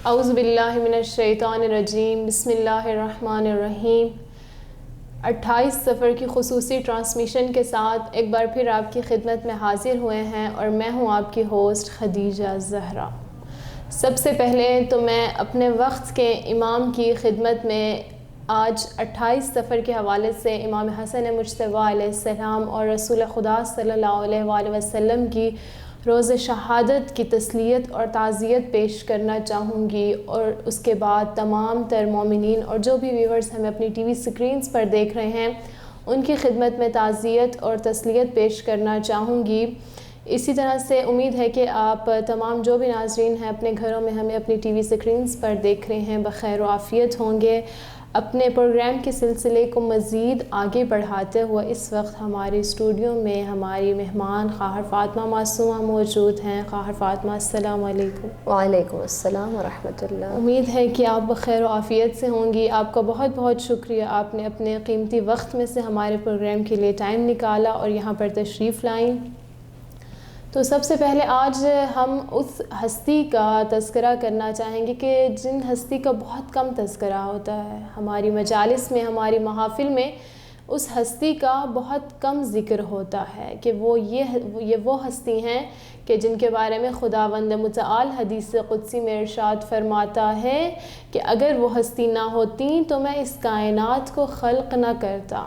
اعوذ باللہ من الشیطان الرجیم، بسم اللہ الرحمن الرحیم۔ 28 سفر کی خصوصی ٹرانسمیشن کے ساتھ ایک بار پھر آپ کی خدمت میں حاضر ہوئے ہیں اور میں ہوں آپ کی ہوسٹ خدیجہ زہرا۔ سب سے پہلے تو میں اپنے وقت کے امام کی خدمت میں آج 28 سفر کے حوالے سے امام حسن مجتبیٰ علیہ السلام اور رسول خدا صلی اللہ علیہ وآلہ وسلم کی روز شہادت کی تسلیت اور تعزیت پیش کرنا چاہوں گی، اور اس کے بعد تمام تر مومنین اور جو بھی ویورز ہمیں اپنی ٹی وی سکرینز پر دیکھ رہے ہیں ان کی خدمت میں تعزیت اور تسلیت پیش کرنا چاہوں گی۔ اسی طرح سے امید ہے کہ آپ تمام جو بھی ناظرین ہیں اپنے گھروں میں ہمیں اپنی ٹی وی سکرینز پر دیکھ رہے ہیں بخیر و عافیت ہوں گے۔ اپنے پروگرام کے سلسلے کو مزید آگے بڑھاتے ہوئے اس وقت ہمارے اسٹوڈیو میں ہماری مہمان خواہر فاطمہ معصومہ موجود ہیں۔ خواہر فاطمہ السلام علیکم۔ وعلیکم السلام ورحمۃ اللہ۔ امید ہے کہ آپ بخیر و عافیت سے ہوں گی۔ آپ کا بہت بہت شکریہ، آپ نے اپنے قیمتی وقت میں سے ہمارے پروگرام کے لیے ٹائم نکالا اور یہاں پر تشریف لائیں۔ تو سب سے پہلے آج ہم اس ہستی کا تذکرہ کرنا چاہیں گے کہ جن ہستی کا بہت کم تذکرہ ہوتا ہے ہماری مجالس میں، ہماری محافل میں، اس ہستی کا بہت کم ذکر ہوتا ہے کہ وہ ہستی ہیں کہ جن کے بارے میں خداوند متعال حدیث قدسی میں ارشاد فرماتا ہے کہ اگر وہ ہستی نہ ہوتی تو میں اس کائنات کو خلق نہ کرتا۔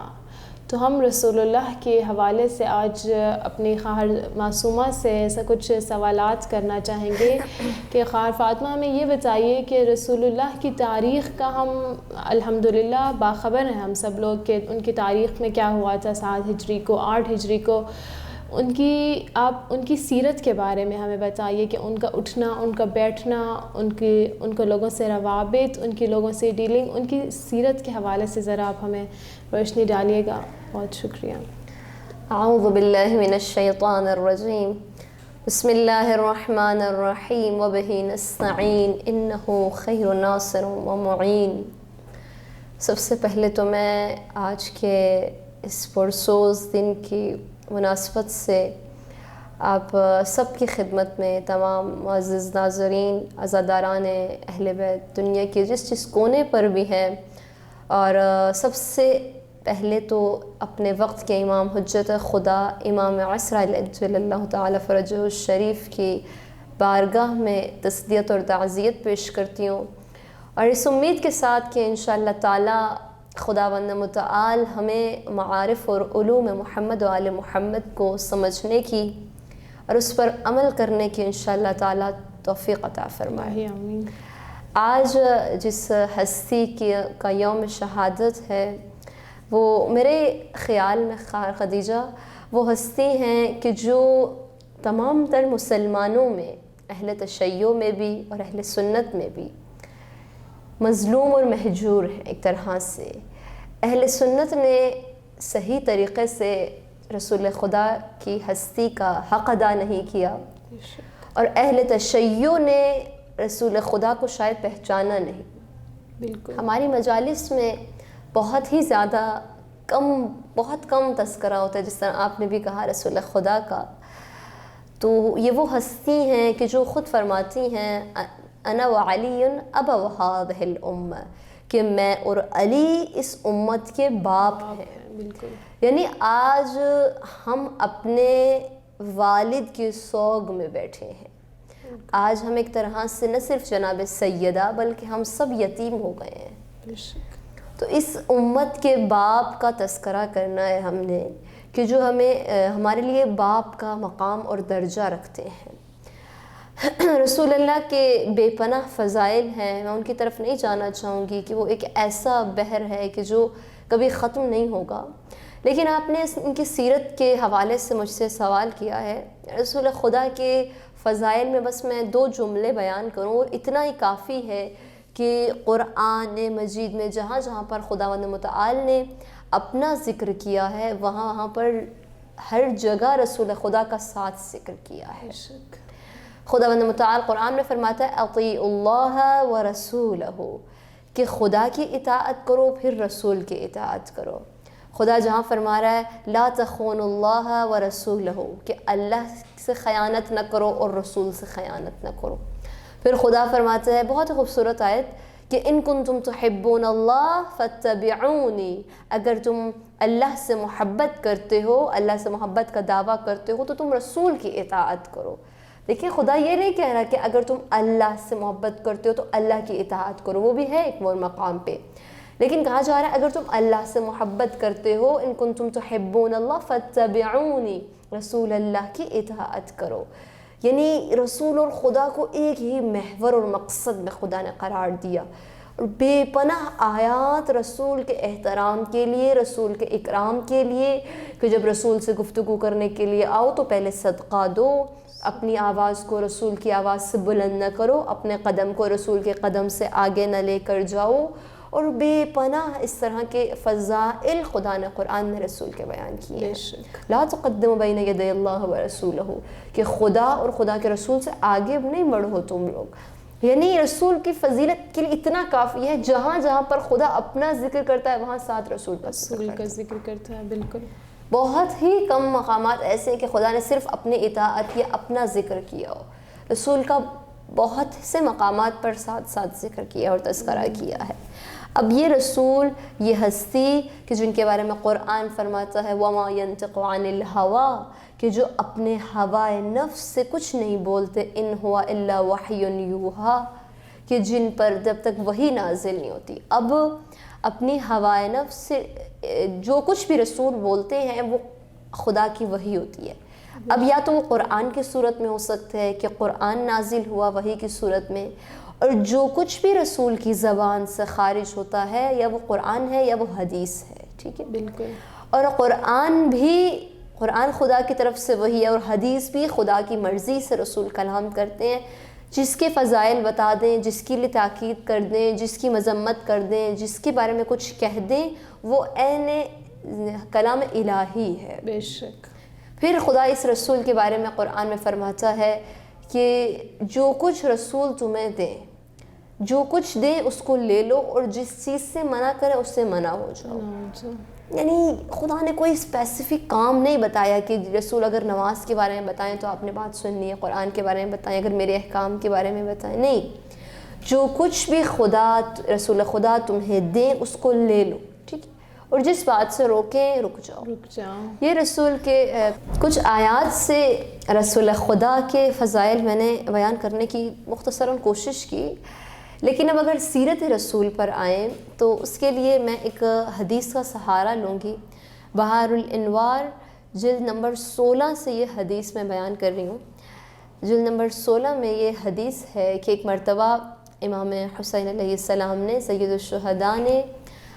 تو ہم رسول اللہ کے حوالے سے آج اپنی خواہر معصومہ سے ایسا کچھ سوالات کرنا چاہیں گے کہ خواہر فاطمہ ہمیں یہ بتائیے کہ رسول اللہ کی تاریخ کا ہم الحمدللہ باخبر ہیں ہم سب لوگ کہ ان کی تاریخ میں کیا ہوا تھا 7 ہجری کو 8 ہجری کو، آپ ان کی سیرت کے بارے میں ہمیں بتائیے کہ ان کا اٹھنا، ان کا بیٹھنا، ان کے لوگوں سے روابط، ان کے لوگوں سے ڈیلنگ، ان کی سیرت کے حوالے سے ذرا آپ ہمیں روشنی ڈالیے گا۔ بہت شکریہ۔ اعوذ باللہ من الشیطان الرجیم، بسم اللہ الرحمن الرحیم، وبہ نستعین، انہ خیر ناصر و معین۔ سب سے پہلے تو میں آج کے اس پرسوز دن کی مناسبت سے آپ سب کی خدمت میں تمام معزز ناظرین، عزاداران اہل بیت دنیا کے جس کونے پر بھی ہیں، اور سب سے پہلے تو اپنے وقت کے امام حجت خدا امام عصر عجل اللہ تعالی فرجہ الشریف کی بارگاہ میں تسلیت اور تعزیت پیش کرتی ہوں، اور اس امید کے ساتھ کہ انشاءاللہ تعالی خداوند متعال ہمیں معارف اور علوم محمد و آل محمد کو سمجھنے کی اور اس پر عمل کرنے کی انشاءاللہ تعالی توفیق عطا فرمائے۔ آمین۔ آج جس ہستی کا یوم شہادت ہے وہ میرے خیال میں خواہر خدیجہ وہ ہستی ہیں کہ جو تمام تر مسلمانوں میں، اہل تشیع میں بھی اور اہل سنت میں بھی مظلوم اور مہجور ہیں۔ ایک طرح سے اہل سنت نے صحیح طریقے سے رسول خدا کی ہستی کا حق ادا نہیں کیا، اور اہل تشیع نے رسول خدا کو شاید پہچانا نہیں۔ بالکل۔ ہماری مجالس میں بہت ہی زیادہ بہت کم تذکرہ ہوتا ہے، جس طرح آپ نے بھی کہا رسول خدا کا۔ تو یہ وہ ہستی ہیں کہ جو خود فرماتی ہیں انا وعلی ابا هذه الامہ، کہ میں اور علی اس امت کے باپ ہیں۔ بالکل۔ یعنی آج ہم اپنے والد کی سوگ میں بیٹھے ہیں۔ آج ہم ایک طرح سے نہ صرف جناب سیدہ بلکہ ہم سب یتیم ہو گئے ہیں۔ تو اس امت کے باپ کا تذکرہ کرنا ہے ہم نے، کہ جو ہمارے لیے باپ کا مقام اور درجہ رکھتے ہیں۔ رسول اللہ کے بے پناہ فضائل ہیں، میں ان کی طرف نہیں جانا چاہوں گی کہ وہ ایک ایسا بحر ہے کہ جو کبھی ختم نہیں ہوگا، لیکن آپ نے ان کی سیرت کے حوالے سے مجھ سے سوال کیا ہے۔ رسول خدا کے فضائل میں بس میں 2 جملے بیان کروں، اور اتنا ہی کافی ہے کہ قرآن مجید میں جہاں جہاں پر خداوند متعال نے اپنا ذکر کیا ہے وہاں پر ہر جگہ رسول خدا کا ساتھ ذکر کیا ہے۔ خداوند متعال قرآن میں فرماتا ہے اطیعوا اللہ ورسولہ، کہ خدا کی اطاعت کرو پھر رسول کی اطاعت کرو۔ خدا جہاں فرما رہا ہے لا تخونوا اللہ ورسولہ، کہ اللہ سے خیانت نہ کرو اور رسول سے خیانت نہ کرو۔ پھر خدا فرماتا ہے بہت خوبصورت آیت کہ ان کنتم تحبون اللہ فاتبعونی، اگر تم اللہ سے محبت کرتے ہو، اللہ سے محبت کا دعویٰ کرتے ہو تو تم رسول کی اطاعت کرو۔ دیکھیں خدا یہ نہیں کہہ رہا کہ اگر تم اللہ سے محبت کرتے ہو تو اللہ کی اطاعت کرو، وہ بھی ہے ایک وہ مقام پہ، لیکن کہا جا رہا ہے اگر تم اللہ سے محبت کرتے ہو، ان کنتم تحبون اللہ فاتبعونی، رسول اللہ کی اطاعت کرو۔ یعنی رسول اور خدا کو ایک ہی محور اور مقصد میں خدا نے قرار دیا، اور بے پناہ آیات رسول کے احترام کے لیے، رسول کے اکرام کے لیے، کہ جب رسول سے گفتگو کرنے کے لیے آؤ تو پہلے صدقہ دو، اپنی آواز کو رسول کی آواز سے بلند نہ کرو، اپنے قدم کو رسول کے قدم سے آگے نہ لے کر جاؤ، اور بے پناہ اس طرح کے فضائل خدا نے قرآن میں رسول کے بیان کیے ہیں۔ لا تقدموا بین یدی اللہ ورسولہ، کہ خدا اور خدا کے رسول سے آگے نہیں بڑھو تم لوگ۔ یعنی رسول کی فضیلت کے لیے اتنا کافی ہے، جہاں جہاں پر خدا اپنا ذکر کرتا ہے وہاں ساتھ رسول کا ذکر کرتا ہے۔ بالکل، بہت ہی کم مقامات ایسے ہیں کہ خدا نے صرف اپنے اطاعت یا اپنا ذکر کیا ہو، رسول کا بہت سے مقامات پر ساتھ ساتھ ذکر کیا اور تذکرہ کیا ہے۔ اب یہ رسول، یہ ہستی کہ جن کے بارے میں قرآن فرماتا ہے وَمَا يَنْتِقُ عَنِ الْهَوَىٰ، کہ جو اپنے ہوائے نفس سے کچھ نہیں بولتے، اِنْ هُوَ إِلَّا وَحْيٌ يُوحَىٰ، کہ جن پر جب تک وحی نازل نہیں ہوتی۔ اب اپنی ہوائے نفس سے جو کچھ بھی رسول بولتے ہیں وہ خدا کی وحی ہوتی ہے۔ اب یا تو وہ قرآن کی صورت میں ہو سکتا ہے کہ قرآن نازل ہوا وحی کی صورت میں، اور جو کچھ بھی رسول کی زبان سے خارج ہوتا ہے یا وہ قرآن ہے یا وہ حدیث ہے، ٹھیک ہے؟ بالکل۔ اور قرآن خدا کی طرف سے وحی ہے، اور حدیث بھی خدا کی مرضی سے رسول کلام کرتے ہیں، جس کے فضائل بتا دیں، جس کے لیے تاکید کر دیں، جس کی مذمت کر دیں، جس کے بارے میں کچھ کہہ دیں، وہ عین کلام الہی ہے۔ بے شک۔ پھر خدا اس رسول کے بارے میں قرآن میں فرماتا ہے کہ جو کچھ رسول تمہیں دیں، جو کچھ دیں اس کو لے لو، اور جس چیز سے منع کرے اس سے منع ہو جاؤ۔ یعنی خدا نے کوئی اسپیسیفک کام نہیں بتایا کہ رسول اگر نماز کے بارے میں بتائیں تو آپ نے بات سننی ہے، قرآن کے بارے میں بتائیں، اگر میرے احکام کے بارے میں بتائیں، نہیں، جو کچھ بھی رسول خدا تمہیں دیں اس کو لے لو، ٹھیک ہے، اور جس بات سے روکیں رک جاؤ۔ یہ رسول کے کچھ آیات سے رسول خدا کے فضائل میں نے بیان کرنے کی مختصراً کوشش کی، لیکن اب اگر سیرت رسول پر آئیں تو اس کے لیے میں ایک حدیث کا سہارا لوں گی۔ بہار الانوار جلد نمبر 16 سے یہ حدیث میں بیان کر رہی ہوں۔ جلد نمبر 16 میں یہ حدیث ہے کہ ایک مرتبہ امام حسین علیہ السلام نے، سید الشہداء نے،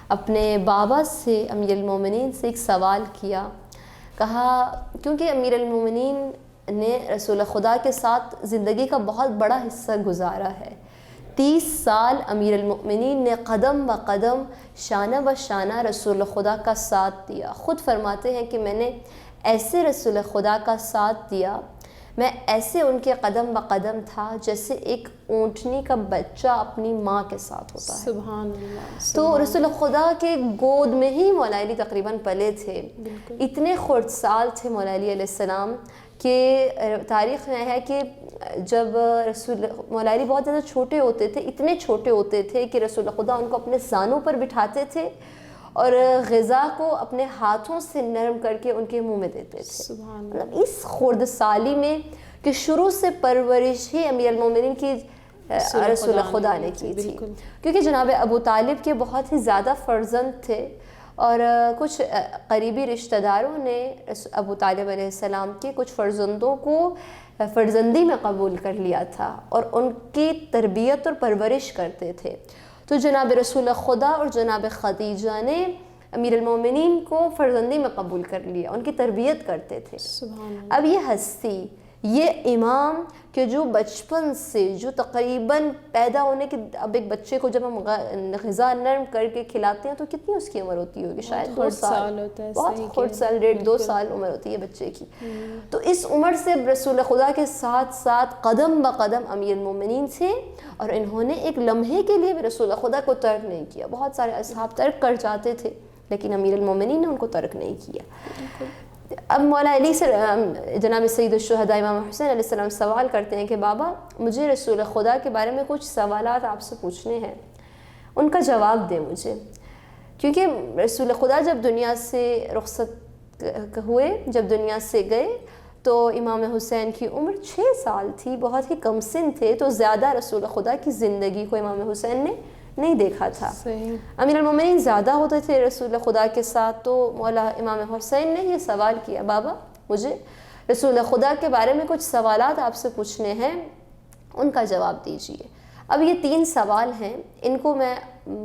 اپنے بابا سے، امیر المومنین سے ایک سوال کیا۔ کہا کیونکہ امیر المومنین نے رسول خدا کے ساتھ زندگی کا بہت بڑا حصہ گزارا ہے، 30 سال امیر المؤمنین نے قدم بہ قدم، شانہ بہ شانہ رسول خدا کا ساتھ دیا۔ خود فرماتے ہیں کہ میں نے ایسے رسول خدا کا ساتھ دیا، میں ایسے ان کے قدم بہ قدم تھا جیسے ایک اونٹنی کا بچہ اپنی ماں کے ساتھ ہوتا ہے۔ سبحان اللہ۔ تو رسول خدا کے گود میں ہی مولا علی تقریباً پلے تھے، اتنے خردسال تھے مولا علی علیہ السلام کہ تاریخ میں ہے کہ جب مولا علی بہت زیادہ چھوٹے ہوتے تھے، اتنے چھوٹے ہوتے تھے کہ رسول خدا ان کو اپنے زانوں پر بٹھاتے تھے اور غذا کو اپنے ہاتھوں سے نرم کر کے ان کے منہ میں دیتے تھے۔ مطلب اس خردسالی میں کہ شروع سے پرورش ہی امیر المومنین کی رسول خدا نے کی تھی، کیونکہ جناب ابو طالب کے بہت ہی زیادہ فرزند تھے، اور کچھ قریبی رشتہ داروں نے ابو طالب علیہ السلام کے کچھ فرزندوں کو فرزندی میں قبول کر لیا تھا اور ان کی تربیت اور پرورش کرتے تھے۔ تو جناب رسول خدا اور جناب خدیجہ نے امیر المومنین کو فرزندی میں قبول کر لیا، ان کی تربیت کرتے تھے۔ اب یہ ہستی، یہ امام کہ جو بچپن سے، جو تقریباً پیدا ہونے کے، اب ایک بچے کو جب ہم غذا نرم کر کے کھلاتے ہیں تو کتنی اس کی عمر ہوتی ہوگی؟ شاید 2 سال، بہت خرد سال، 1.5-2 سال عمر ہوتی ہے بچے کی۔ تو اس عمر سے رسول خدا کے ساتھ ساتھ قدم بہ قدم امیر المومنین تھے، اور انہوں نے ایک لمحے کے لیے بھی رسول خدا کو ترک نہیں کیا۔ بہت سارے اصحاب ترک کر جاتے تھے لیکن امیر المومنین نے ان کو ترک نہیں کیا۔ اب مولا علی سے جناب سید الشہداء امام حسین علیہ السلام سوال کرتے ہیں کہ بابا مجھے رسول خدا کے بارے میں کچھ سوالات آپ سے پوچھنے ہیں، ان کا جواب دیں مجھے، کیونکہ رسول خدا جب دنیا سے رخصت ہوئے، جب دنیا سے گئے تو امام حسین کی عمر 6 سال تھی، بہت ہی کم سن تھے، تو زیادہ رسول خدا کی زندگی کو امام حسین نے نہیں دیکھا تھا۔ امیر المومنین زیادہ ہوتے تھے رسول خدا کے ساتھ، تو مولا امام حسین نے یہ سوال کیا بابا مجھے رسول خدا کے بارے میں کچھ سوالات آپ سے پوچھنے ہیں، ان کا جواب دیجیے۔ اب یہ 3 سوال ہیں، ان کو میں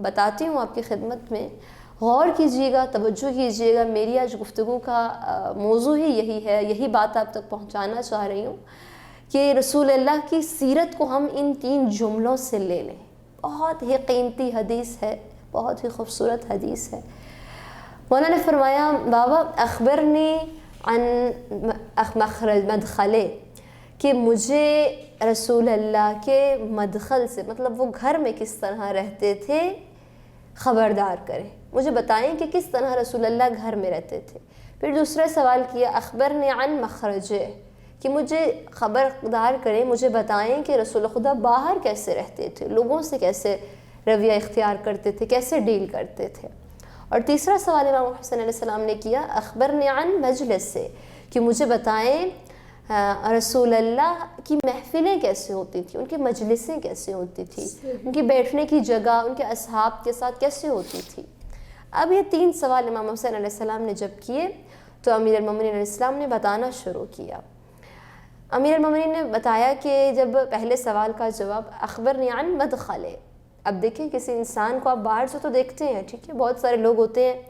بتاتی ہوں آپ کی خدمت میں، غور کیجیے گا، توجہ کیجیے گا، میری آج گفتگو کا موضوع ہی یہی ہے، یہی بات آپ تک پہنچانا چاہ رہی ہوں کہ رسول اللہ کی سیرت کو ہم ان 3 جملوں سے لے لیں۔ بہت ہی قیمتی حدیث ہے، بہت ہی خوبصورت حدیث ہے۔ مولانا نے فرمایا بابا اخبرنی عن مخرج مدخلے، کہ مجھے رسول اللہ کے مدخل سے، مطلب وہ گھر میں کس طرح رہتے تھے، خبردار کریں، مجھے بتائیں کہ کس طرح رسول اللہ گھر میں رہتے تھے۔ پھر دوسرا سوال کیا اخبرنی عن مخرجہ، کہ مجھے خبردار کریں، مجھے بتائیں کہ رسول خدا باہر کیسے رہتے تھے، لوگوں سے کیسے رویہ اختیار کرتے تھے، کیسے ڈیل کرتے تھے۔ اور تیسرا سوال امام حسین علیہ السلام نے کیا اخبرنی عن مجلس سے، کہ مجھے بتائیں رسول اللہ کی محفلیں کیسے ہوتی تھیں، ان کی مجلسیں کیسے ہوتی تھی، ان کی بیٹھنے کی جگہ ان کے اصحاب کے ساتھ کیسے ہوتی تھی۔ اب یہ 3 سوال امام حسین علیہ السلام نے جب کیے تو امیر المومنین علیہ السلام نے بتانا شروع کیا۔ امیر المومنین نے بتایا کہ جب پہلے سوال کا جواب اخبرنی عن مدخلے، اب دیکھیں کسی انسان کو آپ باہر سے تو دیکھتے ہیں، ٹھیک ہے، بہت سارے لوگ ہوتے ہیں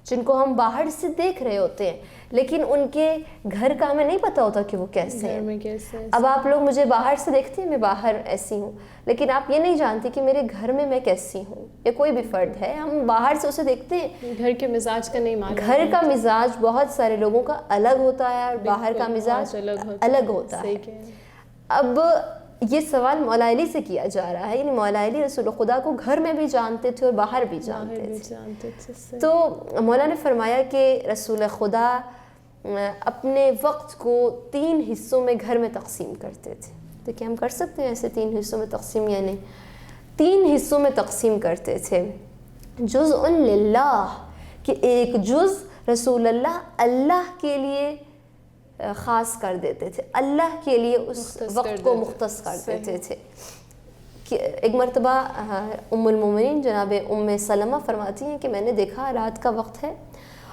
جن کو ہم باہر سے دیکھ رہے ہوتے ہیں، لیکن ان کے گھر کا ہمیں نہیں پتہ ہوتا کہ وہ کیسے ہیں۔ اب آپ لوگ مجھے باہر سے دیکھتے ہیں، میں باہر ایسی ہوں، لیکن آپ یہ نہیں جانتے کہ میرے گھر میں کیسی ہوں، یا کوئی بھی فرد ہے، ہم باہر سے اسے دیکھتے ہیں، گھر کے مزاج کا نہیں معلوم، گھر کا مزاج بہت سارے لوگوں کا الگ ہوتا ہے اور باہر کا مزاج الگ ہوتا ہے۔ اب یہ سوال مولا علی سے کیا جا رہا ہے، یعنی مولا علی رسول خدا کو گھر میں بھی جانتے تھے اور باہر بھی جانتے تھے۔ تو مولا نے فرمایا کہ رسول خدا اپنے وقت کو 3 حصوں میں گھر میں تقسیم کرتے تھے۔ دیکھیں ہم کر سکتے ہیں ایسے 3 حصوں میں تقسیم، یعنی 3 حصوں میں تقسیم کرتے تھے۔ جزء للہ، کہ ایک جز رسول اللہ کے لیے خاص کر دیتے تھے، اللہ کے لیے اس وقت کو مختص کر دیتے تھے۔ کہ ایک مرتبہ ام المومنین جناب ام سلمہ فرماتی ہیں کہ میں نے دیکھا رات کا وقت ہے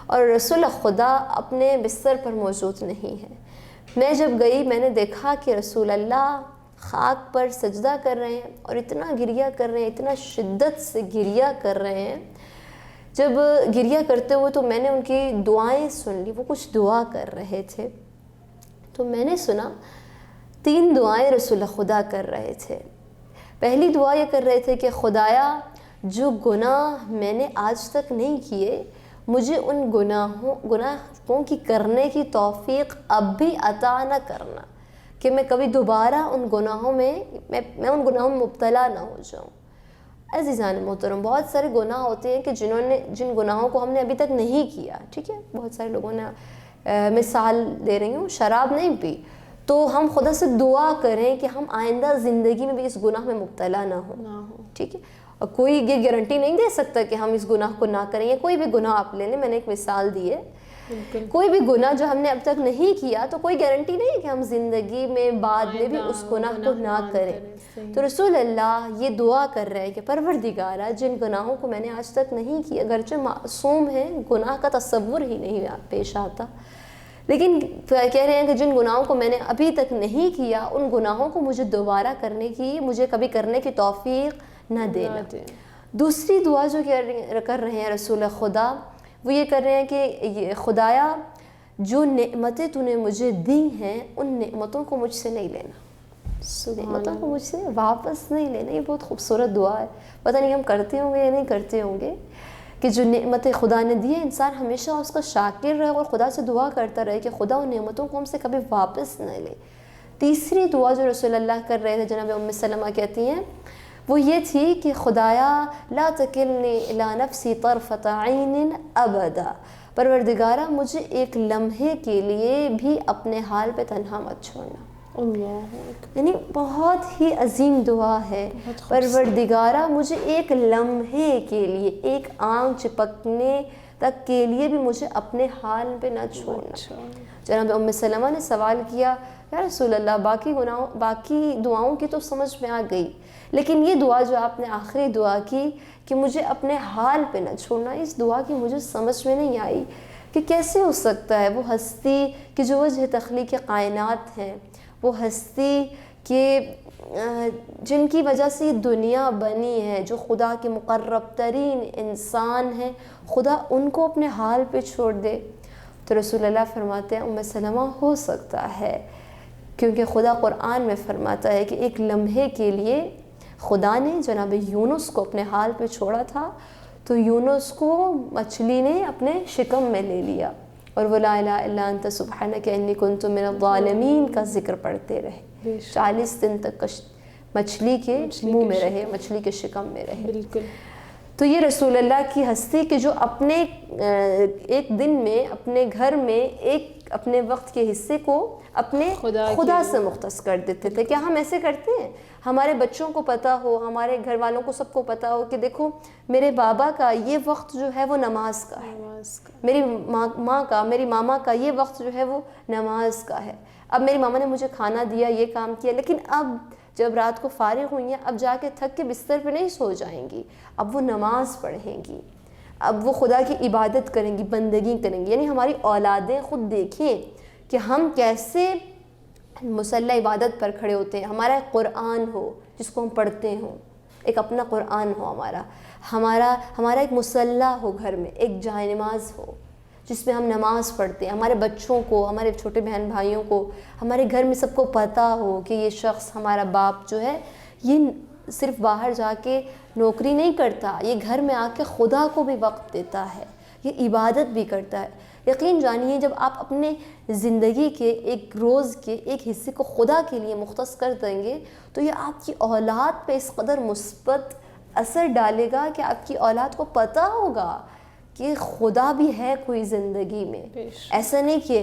اور رسول خدا اپنے بستر پر موجود نہیں ہے، میں جب گئی میں نے دیکھا کہ رسول اللہ خاک پر سجدہ کر رہے ہیں اور اتنا گریہ کر رہے ہیں، اتنا شدت سے گریہ کر رہے ہیں۔ جب گریہ کرتے ہوئے تو میں نے ان کی دعائیں سن لی، وہ کچھ دعا کر رہے تھے، تو میں نے سنا 3 دعائیں رسول خدا کر رہے تھے۔ پہلی دعا یہ کر رہے تھے کہ خدایا جو گناہ میں نے آج تک نہیں کیے، مجھے ان گناہوں کی کرنے کی توفیق اب بھی عطا نہ کرنا، کہ میں کبھی دوبارہ ان گناہوں میں میں ان گناہوں میں مبتلا نہ ہو جاؤں۔ عزیزان محترم، بہت سارے گناہ ہوتے ہیں کہ جن گناہوں کو ہم نے ابھی تک نہیں کیا، ٹھیک ہے، بہت سارے لوگوں نے مثال دے رہی ہوں، شراب نہیں پی، تو ہم خدا سے دعا کریں کہ ہم آئندہ زندگی میں بھی اس گناہ میں مبتلا نہ ہوں، ٹھیک ہے۔ اور کوئی یہ گارنٹی نہیں دے سکتا کہ ہم اس گناہ کو نہ کریں، یا کوئی بھی گناہ آپ لے لیں، میں نے ایک مثال دی ہے، کوئی بھی گناہ جو ہم نے اب تک نہیں کیا تو کوئی گارنٹی نہیں ہے کہ ہم زندگی میں بعد میں بھی اس گناہ کو نہ کریں۔ تو رسول اللہ یہ دعا کر رہے ہیں کہ پروردگارہ جن گناہوں کو میں نے آج تک نہیں کیا، اگرچہ معصوم ہیں، گناہ کا تصور ہی نہیں پیش آتا، لیکن کہہ رہے ہیں کہ جن گناہوں کو میں نے ابھی تک نہیں کیا ان گناہوں کو مجھے دوبارہ کرنے کی، مجھے کبھی کرنے کی توفیق نہ دینا۔ دوسری دعا جو کر رہے ہیں رسول خدا، وہ یہ کر رہے ہیں کہ خدایا جو نعمتیں تو نے مجھے دی ہیں ان نعمتوں کو مجھ سے نہیں لینا، نعمتوں کو مجھ سے واپس نہیں لینا۔ یہ بہت خوبصورت دعا ہے، پتہ نہیں ہم کرتے ہوں گے یا نہیں کرتے ہوں گے، کہ جو نعمتیں خدا نے دی ہیں انسان ہمیشہ اس کا شاکر رہے اور خدا سے دعا کرتا رہے کہ خدا ان نعمتوں کو ہم سے کبھی واپس نہ لے۔ تیسری دعا جو رسول اللہ کر رہے تھے، جناب ام سلمہ کہتی ہیں، وہ یہ تھی کہ خدایا لا تکلنی الی نفسی طرفۃ عین ابدا، پروردگارہ مجھے ایک لمحے کے لیے بھی اپنے حال پہ تنہا مت چھوڑنا. یعنی بہت ہی عظیم دعا ہے. پروردگارہ مجھے ایک لمحے کے لیے، ایک آنکھ چپکنے تک کے لیے بھی مجھے اپنے حال پہ نہ چھوڑنا. جناب ام سلمہ نے سوال کیا یا رسول اللہ باقی دعاؤں کی تو سمجھ میں آ گئی، لیکن یہ دعا جو آپ نے آخری دعا کی کہ مجھے اپنے حال پہ نہ چھوڑنا، اس دعا کی مجھے سمجھ میں نہیں آئی کہ کیسے ہو سکتا ہے. وہ ہستی کی جو وجہ تخلیق کائنات ہیں، وہ ہستی کہ جن کی وجہ سے یہ دنیا بنی ہے، جو خدا کے مقرب ترین انسان ہیں، خدا ان کو اپنے حال پہ چھوڑ دے. تو رسول اللہ فرماتے ہیں ام سلمہ ہو سکتا ہے، کیونکہ خدا قرآن میں فرماتا ہے کہ ایک لمحے کے لیے خدا نے جناب یونس کو اپنے حال پہ چھوڑا تھا، تو یونس کو مچھلی نے اپنے شکم میں لے لیا، اور وہ لا الہ الا انت سبحانک انی کنت من الظالمین کا ذکر پڑھتے رہے. 40 دن تک مچھلی کے منہ میں رہے، مچھلی کے شکم میں رہے. بالکل. تو یہ رسول اللہ کی ہستی کہ جو اپنے ایک دن میں اپنے گھر میں ایک اپنے وقت کے حصے کو اپنے خدا سے مختص کر دیتے تھے. کیا ہم ایسے کرتے ہیں؟ ہمارے بچوں کو پتہ ہو، ہمارے گھر والوں کو سب کو پتہ ہو کہ دیکھو میرے بابا کا یہ وقت جو ہے وہ نماز کا ہے، میری ماں کا، میری ماما کا یہ وقت جو ہے وہ نماز کا ہے. اب میری ماما نے مجھے کھانا دیا، یہ کام کیا، لیکن اب جب رات کو فارغ ہوئی ہیں اب جا کے تھک کے بستر پہ نہیں سو جائیں گی، اب وہ نماز پڑھیں گی، اب وہ خدا کی عبادت کریں گی، بندگی کریں گی. یعنی ہماری اولادیں خود دیکھیں کہ ہم کیسے مسلح عبادت پر کھڑے ہوتے ہیں. ہمارا ایک قرآن ہو جس کو ہم پڑھتے ہوں، ایک اپنا قرآن ہو، ہمارا ایک مسلح ہو گھر میں، ایک جائے نماز ہو جس میں ہم نماز پڑھتے ہیں. ہمارے بچوں کو، ہمارے چھوٹے بہن بھائیوں کو، ہمارے گھر میں سب کو پتہ ہو کہ یہ شخص ہمارا باپ جو ہے یہ صرف باہر جا کے نوکری نہیں کرتا، یہ گھر میں آ کے خدا کو بھی وقت دیتا ہے، یہ عبادت بھی کرتا ہے. یقین جانیے جب آپ اپنے زندگی کے ایک روز کے ایک حصے کو خدا کے لیے مختص کر دیں گے تو یہ آپ کی اولاد پہ اس قدر مثبت اثر ڈالے گا کہ آپ کی اولاد کو پتہ ہوگا کہ خدا بھی ہے کوئی زندگی میں. ایسا نہیں کہ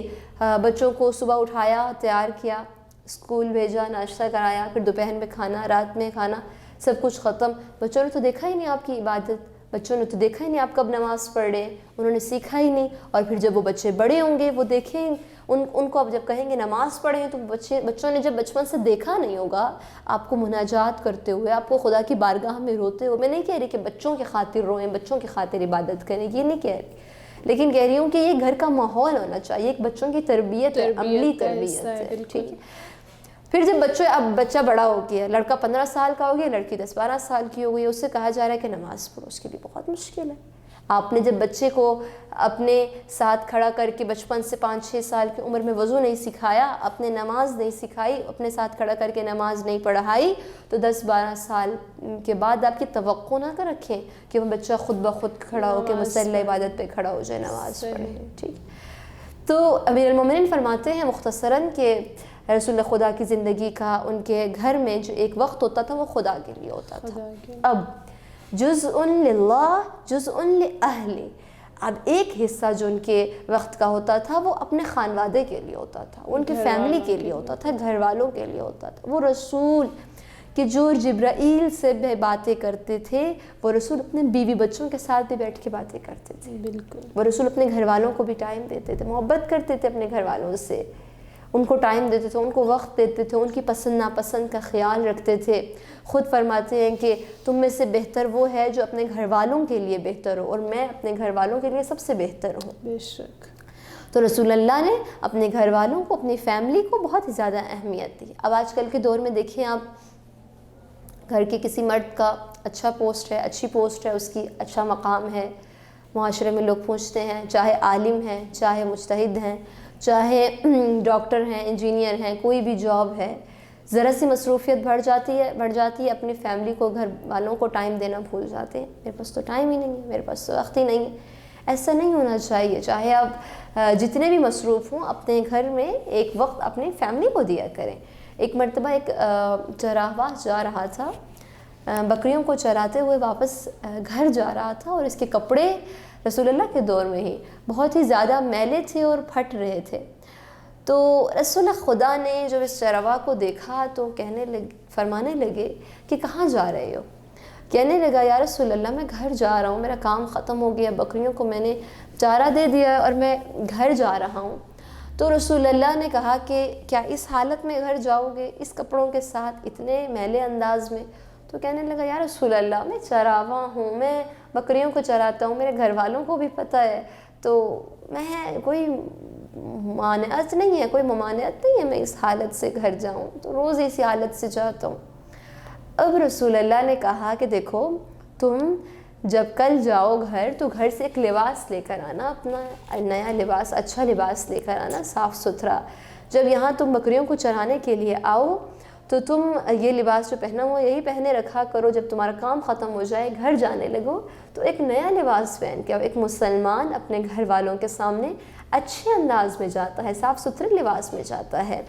بچوں کو صبح اٹھایا، تیار کیا، اسکول بھیجا، ناشتہ کرایا، پھر دوپہر میں کھانا، رات میں کھانا، سب کچھ ختم. بچوں نے تو دیکھا ہی نہیں آپ کی عبادت، بچوں نے تو دیکھا ہی نہیں آپ کب نماز پڑھ رہے، انہوں نے سیکھا ہی نہیں. اور پھر جب وہ بچے بڑے ہوں گے وہ دیکھیں ان کو اب جب کہیں گے نماز پڑھیں تو بچوں نے جب بچپن سے دیکھا نہیں ہوگا آپ کو مناجات کرتے ہوئے، آپ کو خدا کی بارگاہ میں روتے ہوئے. میں نہیں کہہ رہی کہ بچوں کی خاطر روئیں، بچوں کی خاطر عبادت کریں، یہ نہیں کہہ رہی، لیکن کہہ رہی ہوں کہ یہ گھر کا ماحول ہونا چاہیے، ایک بچوں کی تربیت ہے، عملی تربیت ہے. ٹھیک ہے. پھر جب بچہ بڑا ہو گیا، لڑکا 15 سال کا ہو گیا، لڑکی 10-12 سال کی ہو گئی، اس سے کہا جا رہا ہے کہ نماز پڑھو، اس کے لیے بہت مشکل ہے. آپ نے جب بچے کو اپنے ساتھ کھڑا کر کے بچپن سے 5-6 سال کی عمر میں وضو نہیں سکھایا، اپنے نماز نہیں سکھائی، اپنے ساتھ کھڑا کر کے نماز نہیں پڑھائی، تو 10-12 سال کے بعد آپ کی توقع نہ کر رکھیں کہ وہ بچہ خود بخود کھڑا ہو کے مسلح عبادت پہ کھڑا ہو جائے، نماز پڑھے. ٹھیک. تو امیر المومنین فرماتے ہیں مختصراً کہ رسول اللہ خدا کی زندگی کا ان کے گھر میں جو ایک وقت ہوتا تھا وہ خدا کے لیے ہوتا تھا. اب جزء للہ جزء لأہلہ، اب ایک حصہ جو ان کے وقت کا ہوتا تھا وہ اپنے خانوادے کے لیے ہوتا تھا، ان کی فیملی کے لیے ہوتا تھا، گھر والوں کے لیے ہوتا تھا. وہ رسول کہ جو جبرائیل سے بھی باتیں کرتے تھے، وہ رسول اپنے بیوی بچوں کے ساتھ بھی بیٹھ کے باتیں کرتے تھے. بالکل. وہ رسول اپنے گھر والوں کو بھی ٹائم دیتے تھے، محبت کرتے تھے اپنے گھر والوں سے، ان کو ٹائم دیتے تھے، ان کو وقت دیتے تھے، ان کی پسند ناپسند کا خیال رکھتے تھے. خود فرماتے ہیں کہ تم میں سے بہتر وہ ہے جو اپنے گھر والوں کے لیے بہتر ہو، اور میں اپنے گھر والوں کے لیے سب سے بہتر ہوں. بے شک. تو رسول اللہ نے اپنے گھر والوں کو، اپنی فیملی کو بہت ہی زیادہ اہمیت دی. اب آج کل کے دور میں دیکھیں آپ، گھر کے کسی مرد کا اچھا پوسٹ ہے، اچھی پوسٹ ہے، اس کی اچھا مقام ہے، معاشرے میں لوگ پوچھتے ہیں، چاہے عالم ہیں، چاہے مجتہد ہیں، چاہے ڈاکٹر ہیں، انجینئر ہیں، کوئی بھی جاب ہے، ذرا سی مصروفیت بڑھ جاتی ہے، اپنی فیملی کو، گھر والوں کو ٹائم دینا بھول جاتے ہیں. میرے پاس تو ٹائم ہی نہیں ہے، میرے پاس تو وقت ہی نہیں ہے. ایسا نہیں ہونا چاہیے. چاہے آپ جتنے بھی مصروف ہوں، اپنے گھر میں ایک وقت اپنی فیملی کو دیا کریں. ایک مرتبہ ایک چراغاہ جا رہا تھا بکریوں کو چراتے ہوئے واپس گھر جا رہا تھا اور اس کے کپڑے رسول اللہ کے دور میں ہی بہت ہی زیادہ میلے تھے اور پھٹ رہے تھے. تو رسول خدا نے جب اس چروا کو دیکھا تو فرمانے لگے کہ کہاں جا رہے ہو؟ کہنے لگا یا رسول اللہ میں گھر جا رہا ہوں, میرا کام ختم ہو گیا, بکریوں کو میں نے چارہ دے دیا اور میں گھر جا رہا ہوں. تو رسول اللہ نے کہا کہ کیا اس حالت میں گھر جاؤ گے, اس کپڑوں کے ساتھ, اتنے میلے انداز میں؟ تو کہنے لگا یا رسول اللہ میں چراواں ہوں, میں بکریوں کو چراتا ہوں, میرے گھر والوں کو بھی پتہ ہے, تو میں کوئی ممانعت نہیں ہے میں اس حالت سے گھر جاؤں, تو روز اسی حالت سے جاتا ہوں. اب رسول اللہ نے کہا کہ دیکھو تم جب کل جاؤ گھر تو گھر سے ایک لباس لے کر آنا, اپنا نیا لباس, اچھا لباس لے کر آنا, صاف ستھرا. جب یہاں تم بکریوں کو چرانے کے لیے آؤ تو تم یہ لباس جو پہنا ہوا یہی پہنے رکھا کرو, جب تمہارا کام ختم ہو جائے گھر جانے لگو تو ایک نیا لباس پہن کے. ایک مسلمان اپنے گھر والوں کے سامنے اچھے انداز میں جاتا ہے, صاف ستھرے لباس میں جاتا ہے.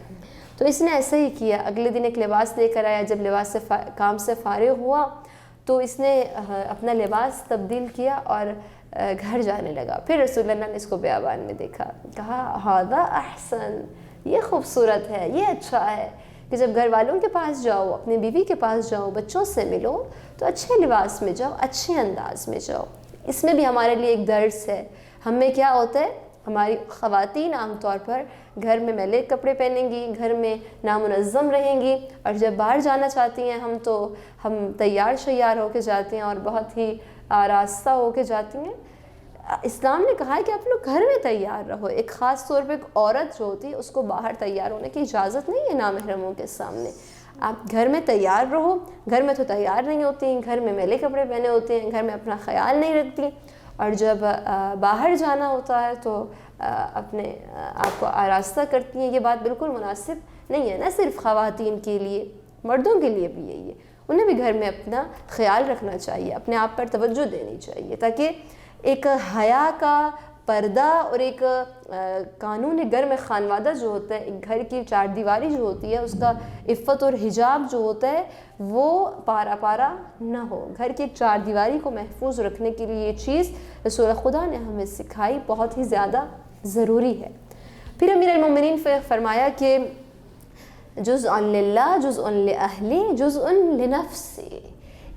تو اس نے ایسے ہی کیا, اگلے دن ایک لباس لے کر آیا. جب لباس سے کام سے فارغ ہوا تو اس نے اپنا لباس تبدیل کیا اور گھر جانے لگا. پھر رسول اللہ نے اس کو بیابان میں دیکھا, کہا ہذا احسن, یہ خوبصورت ہے, یہ اچھا ہے کہ جب گھر والوں کے پاس جاؤ, اپنے بیوی کے پاس جاؤ, بچوں سے ملو تو اچھے لباس میں جاؤ, اچھے انداز میں جاؤ. اس میں بھی ہمارے لیے ایک درس ہے. ہمیں کیا ہوتا ہے, ہماری خواتین عام طور پر گھر میں میلے کپڑے پہنیں گی, گھر میں نامنظم رہیں گی, اور جب باہر جانا چاہتی ہیں ہم تیار شیار ہو کے جاتے ہیں اور بہت ہی آراستہ ہو کے جاتی ہیں. اسلام نے کہا ہے کہ آپ لوگ گھر میں تیار رہو. ایک خاص طور پہ ایک عورت جو ہوتی ہے اس کو باہر تیار ہونے کی اجازت نہیں ہے نامحرموں کے سامنے. آپ گھر میں تیار رہو. گھر میں تو تیار نہیں ہوتی, گھر میں میلے کپڑے پہنے ہوتے ہیں, گھر میں اپنا خیال نہیں رکھتی, اور جب باہر جانا ہوتا ہے تو اپنے آپ کو آراستہ کرتی ہیں. یہ بات بالکل مناسب نہیں ہے, نہ صرف خواتین کے لیے, مردوں کے لیے بھی یہی ہے. انہیں بھی گھر میں اپنا خیال رکھنا چاہیے, اپنے آپ پر توجہ دینی چاہیے, تاکہ ایک حیا کا پردہ اور ایک قانون گھر میں خانوادہ جو ہوتا ہے, ایک گھر کی چار دیواری جو ہوتی ہے, اس کا عفت اور حجاب جو ہوتا ہے وہ پارا پارا نہ ہو. گھر کی ایک چار دیواری کو محفوظ رکھنے کے لیے یہ چیز رسول خدا نے ہمیں سکھائی, بہت ہی زیادہ ضروری ہے. پھر امیر المومنین فرمایا کہ جزء للہ, جزء لأہلی, جزء لنفسی.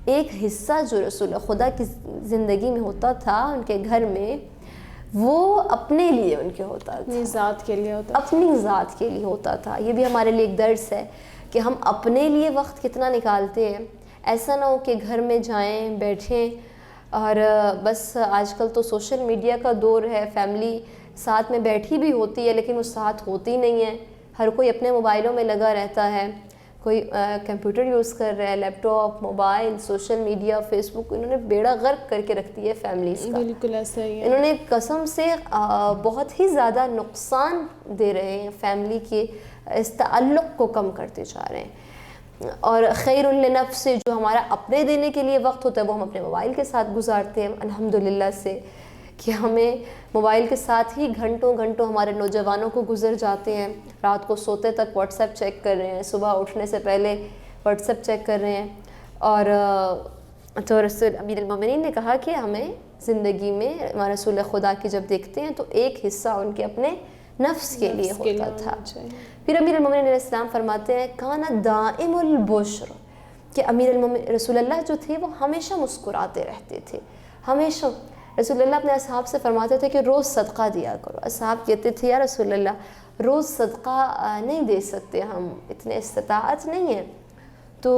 ایک حصہ جو رسول خدا کی زندگی میں ہوتا تھا, ان کے گھر میں, وہ اپنے لیے ان کے ہوتا تھا, اپنی ذات کے لیے ہوتا تھا, اپنی ذات کے لیے ہوتا تھا. یہ بھی ہمارے لیے ایک درس ہے کہ ہم اپنے لیے وقت کتنا نکالتے ہیں. ایسا نہ ہو کہ گھر میں جائیں, بیٹھیں, اور بس آج کل تو سوشل میڈیا کا دور ہے, فیملی ساتھ میں بیٹھی بھی ہوتی ہے لیکن وہ ساتھ ہوتی نہیں ہے. ہر کوئی اپنے موبائلوں میں لگا رہتا ہے, کوئی کمپیوٹر یوز کر رہا ہے, laptop, mobile, social media, Facebook. انہوں نے بیڑا غرق کر کے رکھ دی ہے فیملیز کا. بالکل ایسا ہی ہے. انہوں نے قسم سے بہت ہی زیادہ نقصان دے رہے ہیں فیملی کے, اس تعلق کو کم کرتے جا رہے ہیں. اور خیر لنفس سے جو ہمارا اپنے دینے کے لیے وقت ہوتا ہے وہ ہم اپنے موبائل کے ساتھ گزارتے ہیں. الحمدللہ سے کہ ہمیں موبائل کے ساتھ ہی گھنٹوں گھنٹوں ہمارے نوجوانوں کو گزر جاتے ہیں. رات کو سوتے تک واٹس ایپ چیک کر رہے ہیں, صبح اٹھنے سے پہلے واٹس ایپ چیک کر رہے ہیں. اور تو رسول امیر المومنین نے کہا کہ ہمیں زندگی میں ہمارے رسول خدا کی جب دیکھتے ہیں تو ایک حصہ ان کے اپنے نفس کے لیے ہوتا تھا. پھر امیر المومنین علیہ السلام فرماتے ہیں کان دائم البشر, کہ امیر المومنین رسول اللہ جو تھے وہ ہمیشہ مسکراتے رہتے تھے. ہمیشہ رسول اللہ اپنے اصحاب سے فرماتے تھے کہ روز صدقہ دیا کرو. اصحاب کہتے تھے یا رسول اللہ روز صدقہ نہیں دے سکتے, ہم اتنے استطاعت نہیں ہے. تو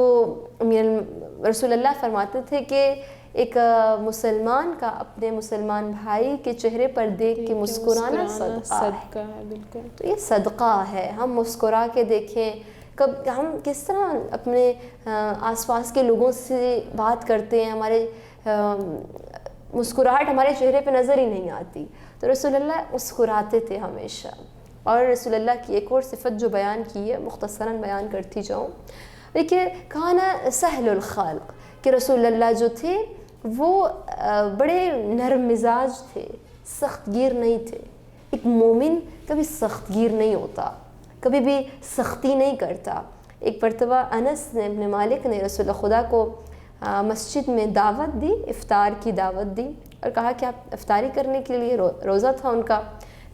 رسول اللہ فرماتے تھے کہ ایک مسلمان کا اپنے مسلمان بھائی کے چہرے پر دیکھ کے مسکرانا صدقہ ہے. بالکل, تو یہ صدقہ ہے. ہم مسکرا کے دیکھیں, کب ہم کس طرح اپنے آس پاس کے لوگوں سے بات کرتے ہیں, ہمارے مسکراہٹ ہمارے چہرے پہ نظر ہی نہیں آتی. تو رسول اللہ مسکراتے تھے ہمیشہ. اور رسول اللہ کی ایک اور صفت جو بیان کی ہے, مختصراً بیان کرتی جاؤں, دیکھیے کھانا سہل الخلق, کہ رسول اللہ جو تھے وہ بڑے نرم مزاج تھے, سخت گیر نہیں تھے. ایک مومن کبھی سخت گیر نہیں ہوتا, کبھی بھی سختی نہیں کرتا. ایک مرتبہ انس ابن مالک نے رسول خدا کو مسجد میں دعوت دی، افطار کی دعوت دی اور کہا کہ آپ افطاری کرنے کے لیے روزہ تھا ان کا،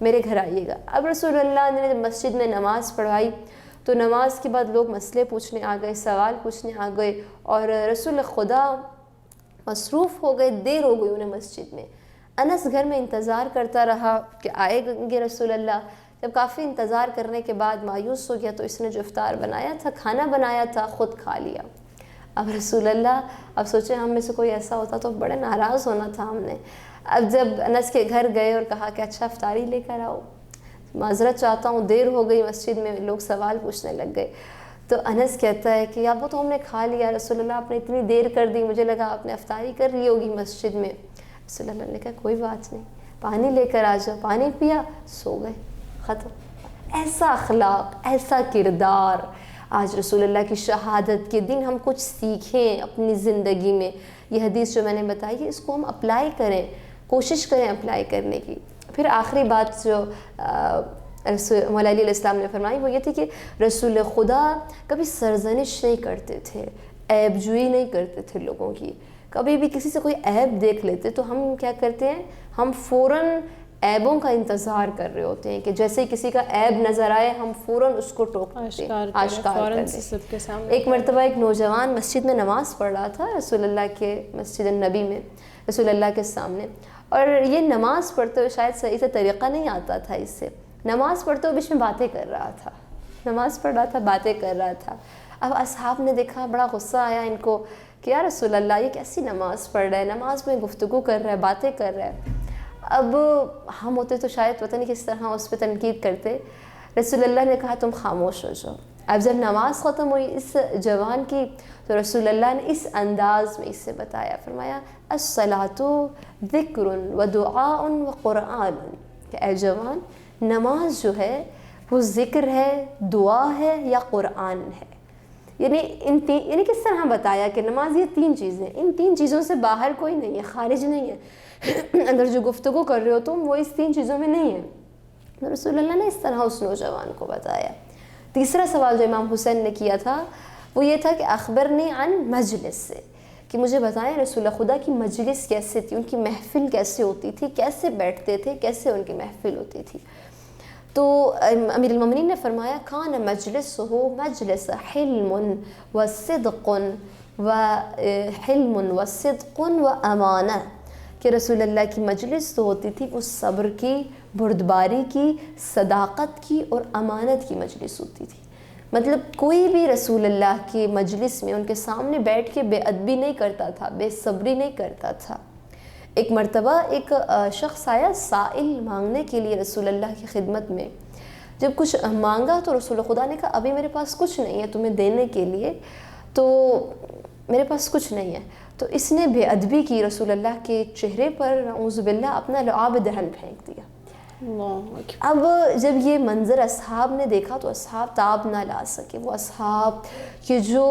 میرے گھر آئیے گا۔ اب رسول اللہ نے جب مسجد میں نماز پڑھائی تو نماز کے بعد لوگ مسئلے پوچھنے آ گئے، سوال پوچھنے آ گئے، اور رسول خدا مصروف ہو گئے، دیر ہو گئی انہیں مسجد میں۔ انس گھر میں انتظار کرتا رہا کہ آئے گے رسول اللہ۔ جب کافی انتظار کرنے کے بعد مایوس ہو گیا تو اس نے جو افطار بنایا تھا، کھانا بنایا تھا، خود کھا لیا۔ اب رسول اللہ، اب سوچیں ہم میں سے کوئی ایسا ہوتا تو بڑے ناراض ہونا تھا ہم نے۔ اب جب انس کے گھر گئے اور کہا کہ اچھا افطاری لے کر آؤ، معذرت چاہتا ہوں دیر ہو گئی، مسجد میں لوگ سوال پوچھنے لگ گئے۔ تو انس کہتا ہے کہ اب وہ تو ہم نے کھا لیا رسول اللہ، آپ نے اتنی دیر کر دی، مجھے لگا آپ نے افطاری کر لی ہوگی مسجد میں۔ رسول اللہ نے کہا کوئی بات نہیں، پانی لے کر آ جاؤ۔ پانی پیا، سو گئے، ختم۔ ایسا اخلاق، ایسا کردار۔ آج رسول اللہ کی شہادت کے دن ہم کچھ سیکھیں اپنی زندگی میں۔ یہ حدیث جو میں نے بتائی ہے اس کو ہم اپلائی کریں، کوشش کریں اپلائی کرنے کی۔ پھر آخری بات جو مولا علیہ السلام نے فرمائی وہ یہ تھی کہ رسول خدا کبھی سرزنش نہیں کرتے تھے، عیب جوئی نہیں کرتے تھے لوگوں کی۔ کبھی بھی کسی سے کوئی عیب دیکھ لیتے تو ہم کیا کرتے ہیں، ہم فوراً عیبوں کا انتظار کر رہے ہوتے ہیں کہ جیسے کسی کا عیب نظر آئے ہم فوراً اس کو ٹوکتے ہیں، آشکار کر دیں۔ ایک مرتبہ ایک نوجوان مسجد میں نماز پڑھ رہا تھا رسول اللہ کے مسجد النبی میں، رسول اللہ کے سامنے، اور یہ نماز پڑھتے ہوئے شاید صحیح سے طریقہ نہیں آتا تھا، اس سے نماز پڑھتے ہوئے بیچ میں باتیں کر رہا تھا، نماز پڑھ رہا تھا، باتیں کر رہا تھا۔ اب اصحاب نے دیکھا، بڑا غصہ آیا ان کو کہ یا رسول اللہ یہ کیسی نماز پڑھ رہا ہے، نماز میں گفتگو کر رہا ہے، باتیں کر رہا ہے۔ اب ہم ہوتے تو شاید پتہ نہیں کس طرح اس پہ تنقید کرتے۔ رسول اللہ نے کہا تم خاموش ہو جاؤ۔ اب جب نماز ختم ہوئی اس جوان کی تو رسول اللہ نے اس انداز میں اس سے بتایا، فرمایا الصلاۃ ذکر و دعاء و قرآن، کہ اے جوان نماز جو ہے وہ ذکر ہے، دعا ہے یا قرآن ہے۔ یعنی کس طرح بتایا کہ نماز یہ تین چیزیں، ان تین چیزوں سے باہر کوئی نہیں ہے، خارج نہیں ہے، اندر جو گفتگو کر رہے ہو تم وہ اس تین چیزوں میں نہیں ہے۔ تو رسول اللہ نے اس طرح اس نوجوان کو بتایا۔ تیسرا سوال جو امام حسین نے کیا تھا وہ یہ تھا کہ اخبرنی عن مجلس سے، کہ مجھے بتائیں رسول خدا کی مجلس کیسے تھی، ان کی محفل کیسے ہوتی تھی، کیسے بیٹھتے تھے، کیسے ان کی محفل ہوتی تھی۔ تو امیر المومنین نے فرمایا کان مجلسہ مجلس حلم و صدق و حلم و صدق و امانہ، کہ رسول اللہ کی مجلس تو ہوتی تھی وہ صبر کی، بردباری کی، صداقت کی اور امانت کی مجلس ہوتی تھی۔ مطلب کوئی بھی رسول اللہ کی مجلس میں ان کے سامنے بیٹھ کے بے ادبی نہیں کرتا تھا، بے صبری نہیں کرتا تھا۔ ایک مرتبہ ایک شخص آیا سائل مانگنے کے لیے رسول اللہ کی خدمت میں۔ جب کچھ مانگا تو رسول خدا نے کہا ابھی میرے پاس کچھ نہیں ہے تمہیں دینے کے لیے، تو میرے پاس کچھ نہیں ہے۔ تو اس نے بے ادبی کی، رسول اللہ کے چہرے پر نعوذ باللہ اپنا لعاب دہن پھینک دیا۔ اب جب یہ منظر اصحاب نے دیکھا تو اصحاب تاب نہ لا سکے۔ وہ اصحاب کہ جو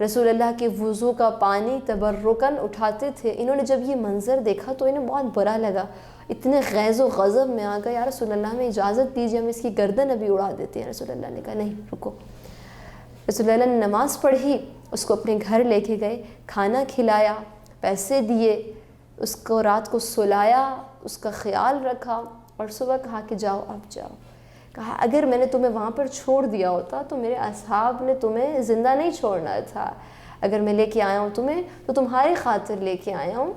رسول اللہ کے وضو کا پانی تبرکاً اٹھاتے تھے، انہوں نے جب یہ منظر دیکھا تو انہیں بہت برا لگا، اتنے غیظ و غضب میں آ گئے، یا رسول اللہ ہمیں اجازت دیجیے ہم اس کی گردن ابھی اڑا دیتے ہیں۔ رسول اللہ نے کہا نہیں رکو۔ رسول اللہ نے نماز پڑھی، اس کو اپنے گھر لے کے گئے، کھانا کھلایا، پیسے دیے، اس کو رات کو سلایا، اس کا خیال رکھا، اور صبح کہا کہ جاؤ اب جاؤ۔ کہا اگر میں نے تمہیں وہاں پر چھوڑ دیا ہوتا تو میرے اصحاب نے تمہیں زندہ نہیں چھوڑنا تھا، اگر میں لے کے آیا ہوں تمہیں تو تمہاری خاطر لے کے آیا ہوں۔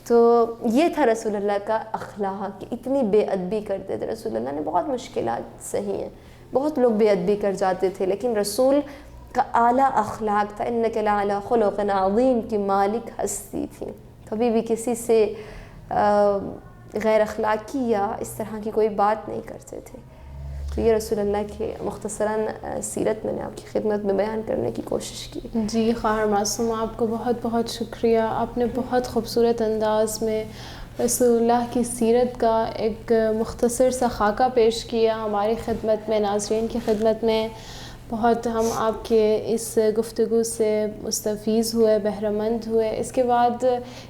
تو یہ تھا رسول اللہ کا اخلاق، اتنی بے ادبی کرتے تھے رسول اللہ نے۔ بہت مشکلات صحیح ہیں، بہت لوگ بے ادبی کر جاتے تھے، لیکن رسول کا اعلیٰ اخلاق تھا، انک لعلی خلق عظیم کی مالک ہستی تھی، کبھی بھی کسی سے غیر اخلاقی یا اس طرح کی کوئی بات نہیں کرتے تھے۔ تو یہ رسول اللہ کے مختصراً سیرت میں نے آپ کی خدمت میں بیان کرنے کی کوشش کی۔ جی خواہر معصوم، آپ کو بہت بہت شکریہ، آپ نے بہت خوبصورت انداز میں رسول اللہ کی سیرت کا ایک مختصر سا خاکہ پیش کیا ہماری خدمت میں، ناظرین کی خدمت میں۔ بہت ہم آپ کے اس گفتگو سے مستفیض ہوئے، بہرہ مند ہوئے۔ اس کے بعد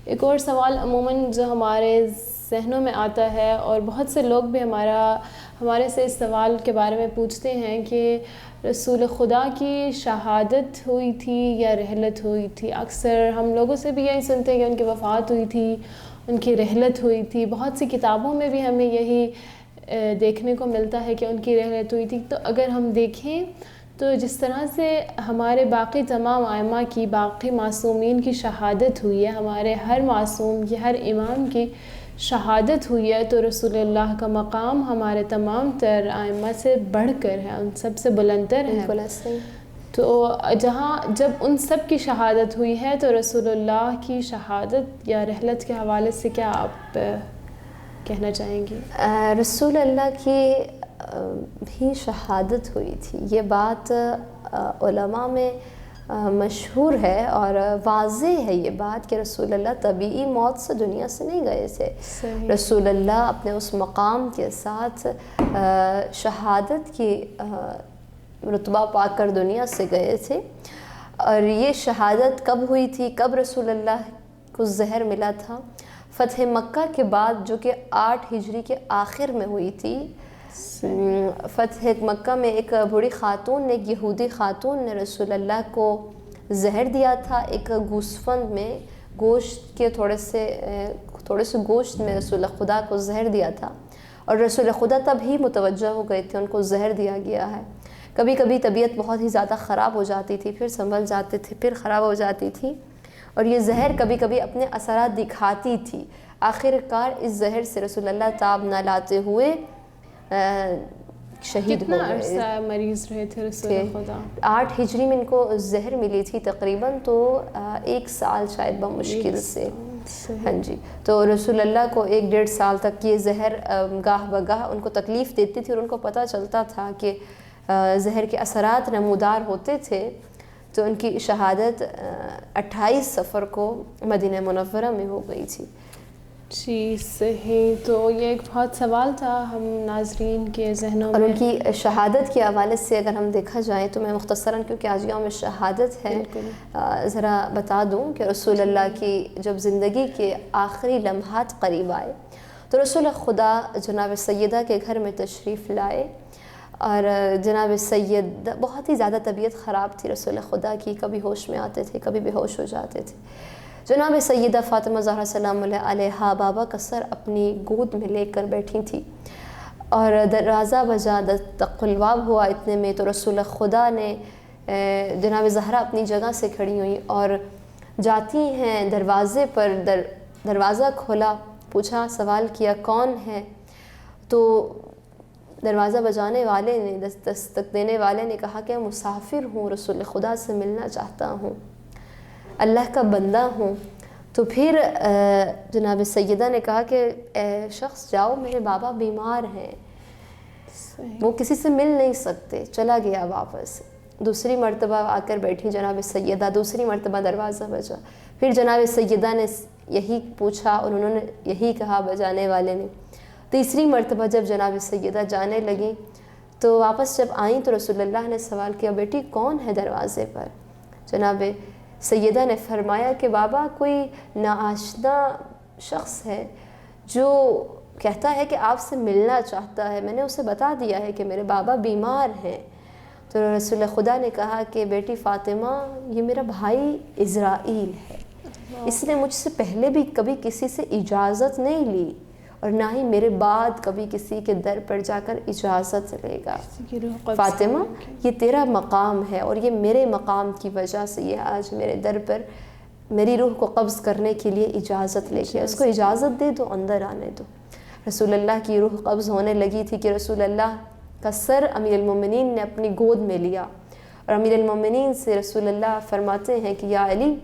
ایک اور سوال عموماً جو ہمارے ذہنوں میں آتا ہے، اور بہت سے لوگ بھی ہمارے سے اس سوال کے بارے میں پوچھتے ہیں کہ رسول خدا کی شہادت ہوئی تھی یا رحلت ہوئی تھی؟ اکثر ہم لوگوں سے بھی یہی سنتے ہیں کہ ان کی وفات ہوئی تھی، ان کی رحلت ہوئی تھی۔ بہت سی کتابوں میں بھی ہمیں یہی دیکھنے کو ملتا ہے کہ ان کی رحلت ہوئی تھی۔ تو اگر ہم دیکھیں تو جس طرح سے ہمارے باقی تمام ائمہ کی، باقی معصومین کی شہادت ہوئی ہے، ہمارے ہر معصوم کی، ہر امام کی شہادت ہوئی ہے، تو رسول اللہ کا مقام ہمارے تمام تر ائمہ سے بڑھ کر ہے، ان سب سے بلند تر ہے۔ بالکل ایسے ہی۔ تو جب ان سب کی شہادت ہوئی ہے تو رسول اللہ کی شہادت یا رحلت کے حوالے سے کیا آپ کہنا چاہیں گی؟ رسول اللہ کی بھی شہادت ہوئی تھی، یہ بات علماء میں مشہور ہے اور واضح ہے یہ بات کہ رسول اللہ طبیعی موت سے دنیا سے نہیں گئے تھے۔ صحیح۔ رسول اللہ اپنے اس مقام کے ساتھ شہادت کی رتبہ پا کر دنیا سے گئے تھے۔ اور یہ شہادت کب ہوئی تھی، کب رسول اللہ کو زہر ملا تھا؟ فتح مکہ کے بعد، جو کہ 8 ہجری کے آخر میں ہوئی تھی۔ فتح مکہ میں ایک بوڑھی خاتون نے، ایک یہودی خاتون نے رسول اللہ کو زہر دیا تھا، ایک گوسفند میں گوشت کے تھوڑے سے گوشت میں رسول خدا کو زہر دیا تھا، اور رسول خدا تب ہی متوجہ ہو گئے تھے ان کو زہر دیا گیا ہے۔ کبھی کبھی طبیعت بہت ہی زیادہ خراب ہو جاتی تھی، پھر سنبھل جاتے تھے، پھر خراب ہو جاتی تھی، اور یہ زہر کبھی کبھی اپنے اثرات دکھاتی تھی۔ آخر کار اس زہر سے رسول اللہ تاب نہ لاتے ہوئے شہید ہو کتنا گئے۔ عرصہ مریض رہے تھے رسول خدا؟ 8 ہجری میں ان کو زہر ملی تھی تقریباً، تو 1 سال شاید بمشکل سے۔ ہاں جی، تو رسول اللہ کو 1-1.5 سال تک یہ زہر گاہ بگاہ ان کو تکلیف دیتی تھی، اور ان کو پتہ چلتا تھا کہ زہر کے اثرات نمودار ہوتے تھے۔ تو ان کی شہادت 28 صفر کو مدینہ منورہ میں ہو گئی تھی۔ جی صحیح۔ تو یہ ایک بہت سوال تھا ہم ناظرین کے ذہنوں میں، اور ان کی شہادت کے حوالے سے اگر ہم دیکھا جائے تو میں مختصراً، کیونکہ آج یوم شہادت ہے، ذرا بتا دوں کہ رسول اللہ کی جب زندگی کے آخری لمحات قریب آئے تو رسول خدا جناب سیدہ کے گھر میں تشریف لائے، اور جناب سید بہت ہی زیادہ طبیعت خراب تھی رسول خدا کی، کبھی ہوش میں آتے تھے، کبھی بے ہوش ہو جاتے تھے۔ جناب سیدہ فاطمہ زہرا سلام اللہ علیہا بابا کا سر اپنی گود میں لے کر بیٹھی تھی، اور دروازہ بجا، دق الباب ہوا، اتنے میں تو رسول خدا نے جناب زہرا اپنی جگہ سے کھڑی ہوئی اور جاتی ہیں دروازے پر، دروازہ کھولا، پوچھا، سوال کیا کون ہے؟ تو دروازہ بجانے والے نے، دستک دینے والے نے کہا کہ مسافر ہوں، رسول خدا سے ملنا چاہتا ہوں، اللہ کا بندہ ہوں۔ تو پھر جناب سیدہ نے کہا کہ اے شخص جاؤ، میرے بابا بیمار ہیں، وہ کسی سے مل نہیں سکتے۔ چلا گیا واپس۔ دوسری مرتبہ آ کر بیٹھی جناب سیدہ، دوسری مرتبہ دروازہ بجا، پھر جناب سیدہ نے یہی پوچھا اور انہوں نے یہی کہا بجانے والے نے۔ تیسری مرتبہ جب جناب سیدہ جانے لگیں تو واپس جب آئیں تو رسول اللہ نے سوال کیا، بیٹی کون ہے دروازے پر؟ جناب سیدہ نے فرمایا کہ بابا کوئی ناآشنا شخص ہے جو کہتا ہے کہ آپ سے ملنا چاہتا ہے، میں نے اسے بتا دیا ہے کہ میرے بابا بیمار ہیں۔ تو رسول خدا نے کہا کہ بیٹی فاطمہ، یہ میرا بھائی عزرائیل ہے، اس نے مجھ سے پہلے بھی کبھی کسی سے اجازت نہیں لی، اور نہ ہی میرے بعد کبھی کسی کے در پر جا کر اجازت لے گا۔ فاطمہ، یہ تیرا مقام ہے، اور یہ میرے مقام کی وجہ سے یہ آج میرے در پر میری روح کو قبض کرنے کے لیے اجازت لے کے، اس کو اجازت دے دو، اندر آنے دو۔ رسول اللہ کی روح قبض ہونے لگی تھی کہ رسول اللہ کا سر امیر المومنین نے اپنی گود میں لیا، اور امیر المومنین سے رسول اللہ فرماتے ہیں کہ یا علی،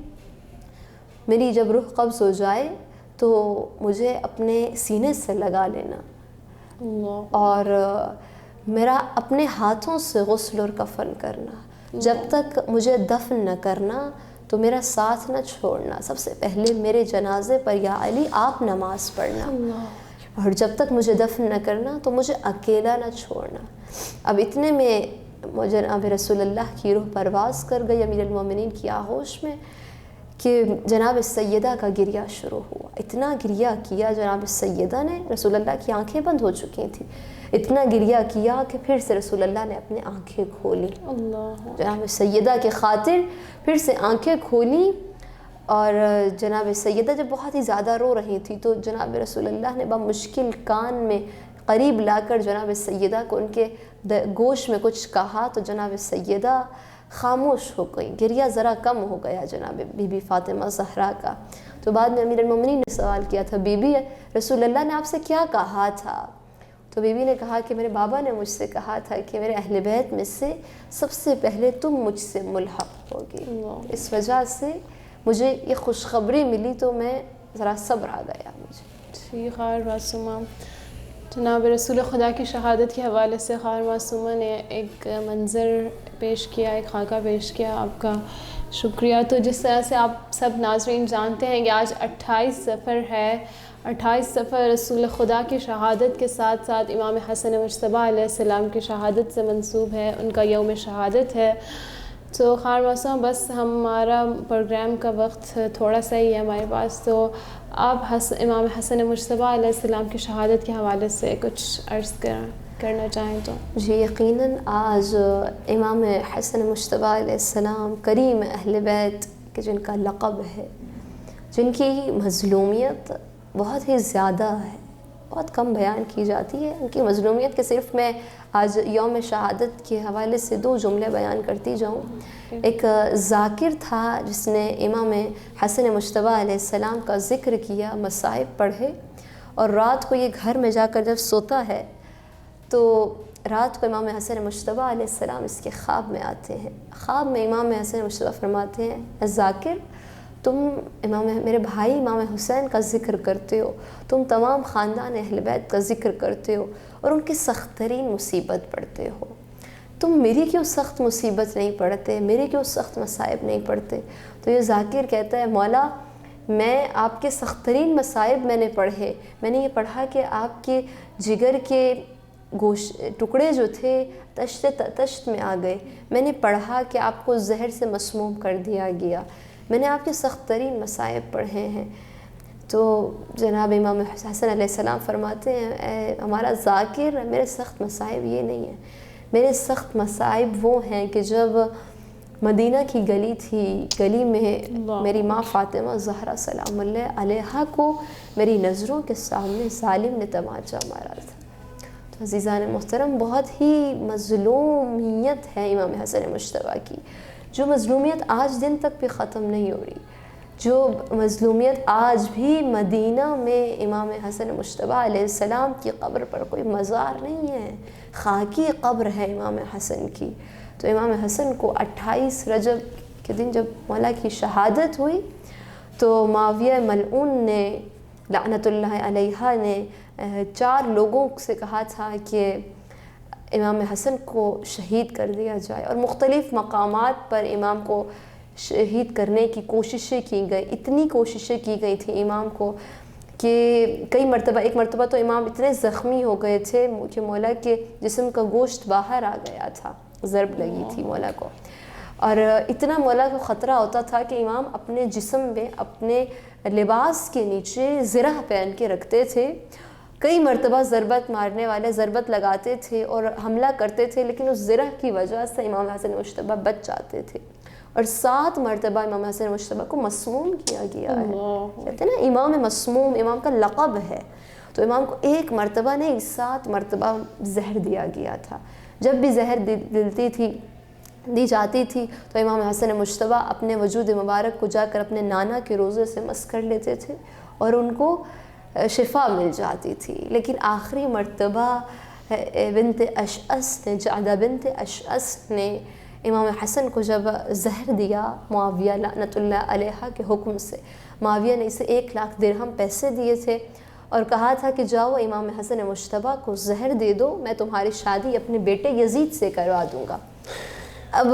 میری جب روح قبض ہو جائے تو مجھے اپنے سینے سے لگا لینا، اور میرا اپنے ہاتھوں سے غسل اور کفن کرنا، جب تک مجھے دفن نہ کرنا تو میرا ساتھ نہ چھوڑنا، سب سے پہلے میرے جنازے پر یا علی آپ نماز پڑھنا، اور جب تک مجھے دفن نہ کرنا تو مجھے اکیلا نہ چھوڑنا۔ اب اتنے میں جناب رسول اللہ کی روح پرواز کر گئی امیر المومنین کی آغوش میں کہ جناب سیدہ کا گریہ شروع ہوا. اتنا گریہ کیا جناب سیدہ نے، رسول اللہ کی آنکھیں بند ہو چکی تھیں، اتنا گریہ کیا کہ پھر سے رسول اللہ نے اپنی آنکھیں کھولی. جناب سیدہ کے خاطر پھر سے آنکھیں کھولی. اور جناب سیدہ جب بہت ہی زیادہ رو رہی تھی تو جناب رسول اللہ نے بمشکل کان میں قریب لا کر جناب سیدہ کو ان کے گوش میں کچھ کہا تو جناب سیدہ خاموش ہو گئی. گریہ ذرا کم ہو گیا جناب بی بی فاطمہ زہرا کا. تو بعد میں امیر المومنین نے سوال کیا تھا، بی بی رسول اللہ نے آپ سے کیا کہا تھا؟ تو بی بی نے کہا کہ میرے بابا نے مجھ سے کہا تھا کہ میرے اہل بیت میں سے سب سے پہلے تم مجھ سے ملحق ہوگی، اس وجہ سے مجھے یہ خوشخبری ملی تو میں ذرا صبر آ گیا مجھے. جی خواہر معصومہ، جناب رسول خدا کی شہادت کے حوالے سے خواہر معصومہ نے ایک منظر پیش کیا، ایک خاکہ پیش کیا. آپ کا شکریہ. تو جس طرح سے آپ سب ناظرین جانتے ہیں کہ آج 28 صفر ہے، 28 صفر رسول خدا کی شہادت کے ساتھ ساتھ امام حسن مجتبیٰ علیہ السلام کی شہادت سے منسوب ہے، ان کا یوم شہادت ہے. تو خواہر معصومہ بس ہمارا پروگرام کا وقت تھوڑا سا ہی ہے ہمارے پاس، تو آپ امام حسن مجتبیٰ علیہ السلام کی شہادت کے حوالے سے کچھ عرض کرنا چاہیں تو. جی یقیناً آج امام حسن مجتبیٰ علیہ السلام کریم اہل بیت کہ جن کا لقب ہے، جن کی مظلومیت بہت ہی زیادہ ہے، بہت کم بیان کی جاتی ہے ان کی مظلومیت کے صرف میں آج یوم شہادت کے حوالے سے 2 جملے بیان کرتی جاؤں. ایک ذاکر تھا جس نے امام حسن مجتبیٰ علیہ السلام کا ذکر کیا، مصائب پڑھے، اور رات کو یہ گھر میں جا کر جب سوتا ہے تو رات کو امام حسن مجتبیٰ علیہ السلام اس کے خواب میں آتے ہیں. خواب میں امام حسن مجتبیٰ فرماتے ہیں، ذاکر تم میرے بھائی امام حسین کا ذکر کرتے ہو، تم تمام خاندان اہل بیت کا ذکر کرتے ہو اور ان کی سخت ترین مصیبت پڑھتے ہو، تم میری کیوں سخت مصیبت نہیں پڑھتے، میری کیوں سخت مصائب نہیں پڑھتے؟ تو یہ ذاکر کہتا ہے، مولا میں آپ کے سخت ترین مصائب میں نے پڑھے، میں نے یہ پڑھا کہ آپ کے جگر کے ٹکڑے جو تھے تشت میں آ گئے، میں نے پڑھا کہ آپ کو زہر سے مسموم کر دیا گیا، میں نے آپ کے سخت ترین مصائب پڑھے ہیں. تو جناب امام حسن علیہ السلام فرماتے ہیں، اے ہمارا ذاکر، میرے سخت مصائب یہ نہیں ہیں، میرے سخت مصائب وہ ہیں کہ جب مدینہ کی گلی تھی، گلی میں میری ماں فاطمہ زہرا سلام اللہ علیہا کو میری نظروں کے سامنے ظالم نے تماچا مارا تھا. تو عزیزان محترم، بہت ہی مظلومیت ہے امام حسن مجتبیٰ کی، جو مظلومیت آج دن تک بھی ختم نہیں ہو رہی، جو مظلومیت آج بھی مدینہ میں امام حسن مجتبیٰ علیہ السلام کی قبر پر کوئی مزار نہیں ہے، خاکی قبر ہے امام حسن کی. تو امام حسن کو 28 رجب کے دن جب مولا کی شہادت ہوئی تو معاویہ ملعون نے لعنت اللہ علیہ نے 4 لوگوں سے کہا تھا کہ امام حسن کو شہید کر دیا جائے، اور مختلف مقامات پر امام کو شہید کرنے کی کوششیں کی گئی. اتنی کوششیں کی گئی تھی امام کو کہ کئی مرتبہ، ایک مرتبہ تو امام اتنے زخمی ہو گئے تھے کہ مولا کے جسم کا گوشت باہر آ گیا تھا، ضرب لگی تھی مولا کو، اور اتنا مولا کو خطرہ ہوتا تھا کہ امام اپنے جسم میں اپنے لباس کے نیچے زرہ پہن کے رکھتے تھے. کئی مرتبہ ضربت مارنے والے ضربت لگاتے تھے اور حملہ کرتے تھے، لیکن اس زرہ کی وجہ سے امام حسن مجتبیٰ بچ جاتے تھے، اور 7 مرتبہ امام حسن مجتبیٰ کو مسموم کیا گیا ہے. کہتے ہیں نا امام مسموم، امام کا لقب ہے. تو امام کو 1 مرتبہ نہیں 7 مرتبہ زہر دیا گیا تھا. جب بھی زہر دی جاتی تھی تو امام حسن مجتبیٰ اپنے وجود مبارک کو جا کر اپنے نانا کے روزے سے مس کر لیتے تھے اور ان کو شفا مل جاتی تھی. لیکن آخری مرتبہ بنت اشعث نے، جعدہ بنت اشعث نے امام حسن کو جب زہر دیا معاویہ لعنت اللہ علیہ کے حکم سے، معاویہ نے اسے 1 لاکھ درہم پیسے دیے تھے اور کہا تھا کہ جاؤ امام حسن مجتبیٰ کو زہر دے دو، میں تمہاری شادی اپنے بیٹے یزید سے کروا دوں گا. اب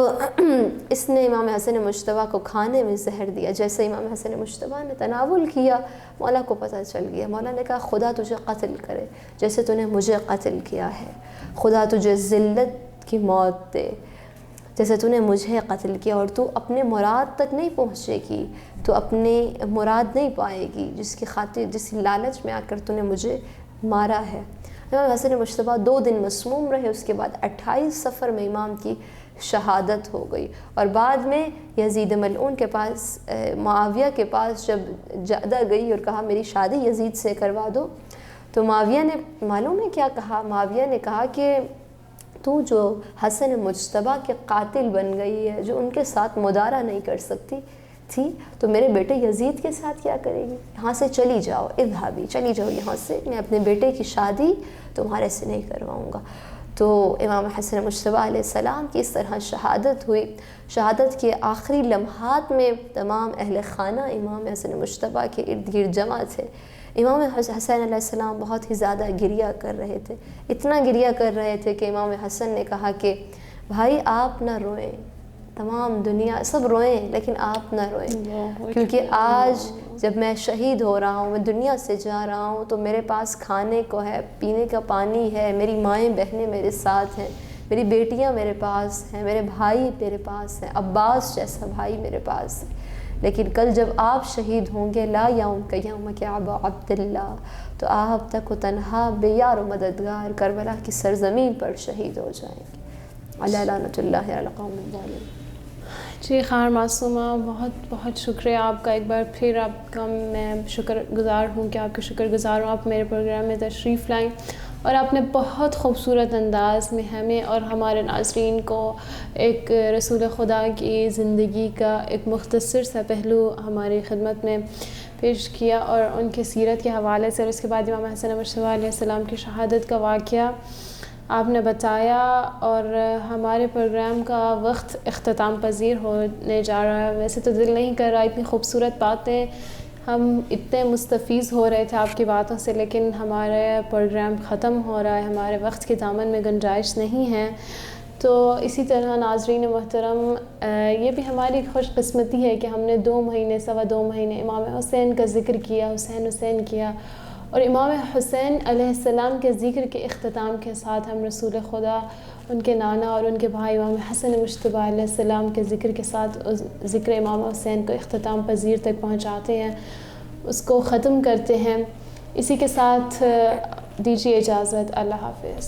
اس نے امام حسن مجتبیٰ کو کھانے میں زہر دیا. جیسے امام حسن مجتبیٰ نے تناول کیا، مولا کو پتہ چل گیا. مولا نے کہا خدا تجھے قتل کرے جیسے تو نے مجھے قتل کیا ہے، خدا تجھے ذلت کی موت دے، جیسے تو نے مجھے قتل کیا، اور تو اپنے مراد تک نہیں پہنچے گی، تو اپنے مراد نہیں پائے گی جس کی خاطر، جس لالچ میں آ کر تو نے مجھے مارا ہے۔ امام حسن مجتبیٰ 2 دن مسموم رہے، اس کے بعد 28 صفر میں امام کی شہادت ہو گئی، اور بعد میں یزید ملعون کے پاس، معاویہ کے پاس جب جدہ گئی اور کہا میری شادی یزید سے کروا دو، تو معاویہ نے معلوم ہے کیا کہا؟ معاویہ نے کہا کہ تو جو حسن مجتبیٰ کے قاتل بن گئی ہے، جو ان کے ساتھ مدارا نہیں کر سکتی تھی، تو میرے بیٹے یزید کے ساتھ کیا کرے گی؟ یہاں سے چلی جاؤ، اذهبی، چلی جاؤ یہاں سے، میں اپنے بیٹے کی شادی تمہارے سے نہیں کرواؤں گا۔ تو امام حسن مجتبیٰ علیہ السلام کی اس طرح شہادت ہوئی۔ شہادت کے آخری لمحات میں تمام اہل خانہ امام حسن مجتبیٰ کے ارد گرد جمع تھے۔ امام حسن علیہ السلام بہت ہی زیادہ گریہ کر رہے تھے، اتنا گریہ کر رہے تھے کہ امام حسن نے کہا کہ بھائی آپ نہ روئیں، تمام دنیا سب روئیں لیکن آپ نہ روئیں، کیونکہ آج جب میں شہید ہو رہا ہوں، میں دنیا سے جا رہا ہوں، تو میرے پاس کھانے کو ہے، پینے کا پانی ہے، میری مائیں بہنیں میرے ساتھ ہیں، میری بیٹیاں میرے پاس ہیں، میرے بھائی میرے پاس ہیں، عباس جیسا بھائی میرے پاس ہے، لیکن کل جب آپ شہید ہوں گے، لا یومک یومک ابا عبداللہ، تو آپ تک و تنہا بے یار و مددگار کربلا کی سرزمین پر شہید ہو جائیں گے۔ علی لعنۃ اللہ علی القوم الظالمین۔ جی خواہر معصومہ، بہت بہت شکریہ آپ کا، ایک بار پھر آپ کا میں شکر گزار ہوں کہ آپ کے شکر گزار ہوں، آپ میرے پروگرام میں تشریف لائیں، اور آپ نے بہت خوبصورت انداز میں ہمیں اور ہمارے ناظرین کو ایک رسول خدا کی زندگی کا ایک مختصر سا پہلو ہماری خدمت میں پیش کیا، اور ان کی سیرت کے حوالے سے، اور اس کے بعد امام حسن مجتبیٰ علیہ السلام کی شہادت کا واقعہ آپ نے بتایا، اور ہمارے پروگرام کا وقت اختتام پذیر ہونے جا رہا ہے۔ ویسے تو دل نہیں کر رہا، اتنی خوبصورت باتیں، ہم اتنے مستفیض ہو رہے تھے آپ کی باتوں سے، لیکن ہمارا پروگرام ختم ہو رہا ہے، ہمارے وقت کے دامن میں گنجائش نہیں ہے۔ تو اسی طرح ناظرین محترم، یہ بھی ہماری خوش قسمتی ہے کہ ہم نے 2 مہینے، 2.25 مہینے امام حسین کا ذکر کیا، حسین کیا، اور امام حسین علیہ السلام کے ذکر کے اختتام کے ساتھ ہم رسول خدا، ان کے نانا اور ان کے بھائی امام حسن مجتبیٰ علیہ السلام کے ذکر کے ساتھ ذکر امام حسین کو اختتام پذیر تک پہنچاتے ہیں، اس کو ختم کرتے ہیں۔ اسی کے ساتھ دیجیے اجازت، اللہ حافظ۔